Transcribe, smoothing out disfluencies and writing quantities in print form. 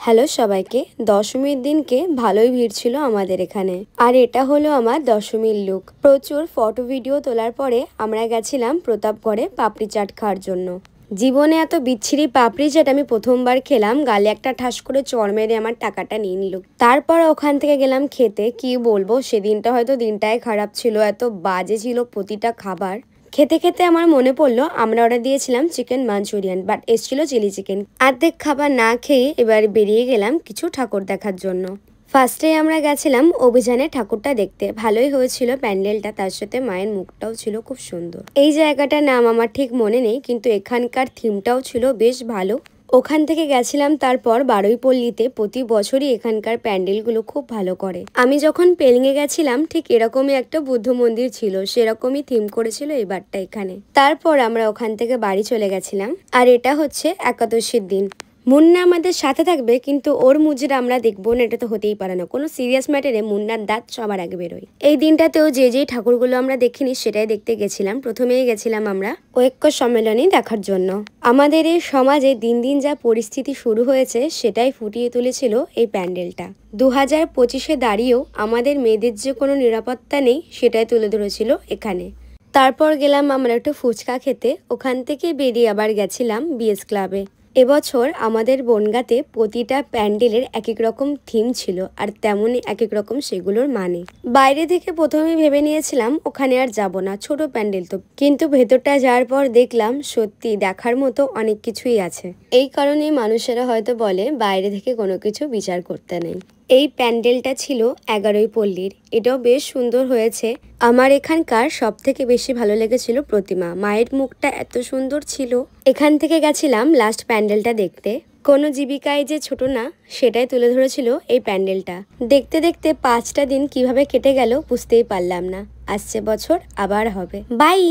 Hello সবাইকে। দশমীর দিনকে ভালোই ভিড় ছিল আমাদের এখানে। আর এটা হলো আমার দশমীর লুক। প্রচুর ফটো ভিডিও তোলার পরে আমরা গেছিলাম প্রতাপগড়ে পাপড়ি চাট খাওয়ার জন্য। জীবনে এত বিচ্ছিরি পাপড়ি চাট আমি প্রথমবার খেলাম। গালে একটা ঠাস করে চড় মেরে আমার টাকাটা নিয়ে নিল। তারপর ওখান থেকে গেলাম খেতে। কি বলবো, সেদিনটা হয়তো দিনটাই খারাপ ছিল, এত বাজে ছিল প্রতিটা খাবার। খেতে খেতে আমার মনে পড়লো আমরা অর্ডার দিয়েছিলাম চিকেন মাঞ্চুরিয়ান, বাট এসেছিল চিলি চিকেন। অর্ধেক খাবার না খেয়ে এবার বেরিয়ে গেলাম কিছু ঠাকুর দেখার জন্য। ফার্স্টে আমরা গেছিলাম অভিযানে ঠাকুরটা দেখতে। ভালোই হয়েছিল প্যান্ডেলটা, তার সাথে মায়ের মুখটাও ছিল খুব সুন্দর। এই জায়গাটার নাম আমার ঠিক মনে নেই, কিন্তু এখানকার থিমটাও ছিল বেশ ভালো। ওখান থেকে গেছিলাম তারপর বারুইপল্লীতে। প্রতি বছরই এখানকার প্যান্ডেলগুলো খুব ভালো করে। আমি যখন পেলিংয়ে গেছিলাম ঠিক এরকমই একটা বুদ্ধ মন্দির ছিল, সেরকমই থিম করেছিল এবারটা এখানে। তারপর আমরা ওখান থেকে বাড়ি চলে গেছিলাম। আর এটা হচ্ছে একাদশীর দিন। মুন্না আমাদের সাথে থাকবে, কিন্তু ওর মুজরা আমরা দেখবো না, এটা তো হতেই পারে না। কোনো সিরিয়াস ম্যাটারে মুন্নার দাঁত সবার আগে বেরোয়। এই দিনটাতেও যেই ঠাকুরগুলো আমরা দেখিনি সেটাই দেখতে গেছিলাম। প্রথমেই গেছিলাম আমরা ঐক্য সম্মেলনী দেখার জন্য। আমাদের এই সমাজে দিন দিন যা পরিস্থিতি শুরু হয়েছে সেটাই ফুটিয়ে তুলেছিল এই প্যান্ডেলটা। 2025-এ দাঁড়িয়েও আমাদের মেয়েদের যে কোনো নিরাপত্তা নেই সেটাই তুলে ধরেছিল এখানে। তারপর গেলাম আমরা একটু ফুচকা খেতে। ওখান থেকে বেরিয়ে আবার গেছিলাম বিএস ক্লাবে। এবছর আমাদের বনগাঁতে প্রতিটা প্যান্ডেলের এক এক রকম থিম ছিল, আর তেমনই এক এক রকম সেগুলোর মানে। বাইরে থেকে প্রথমে ভেবে নিয়েছিলাম ওখানে আর যাব না, ছোট প্যান্ডেল তো, কিন্তু ভেতরটা যাওয়ার পর দেখলাম সত্যি দেখার মতো অনেক কিছুই আছে। এই কারণেই মানুষেরা হয়তো বলে বাইরে থেকে কোনো কিছু বিচার করতে নেই। এই প্যান্ডেলটা ছিল 11ই পল্লীর। এটাও বেশ সুন্দর হয়েছে। আমার এখানকার সব থেকে বেশি ভালো লেগেছিল প্রতিমা। মায়ের মুখটা এত সুন্দর ছিল। এখান থেকে গেছিলাম লাস্ট প্যান্ডেলটা দেখতে। কোনো জীবিকায় যে ছোট না সেটাই তুলে ধরেছিল এই প্যান্ডেলটা। দেখতে দেখতে 5টা দিন কিভাবে কেটে গেল বুঝতেই পারলাম না। আসছে বছর আবার হবে। বাই।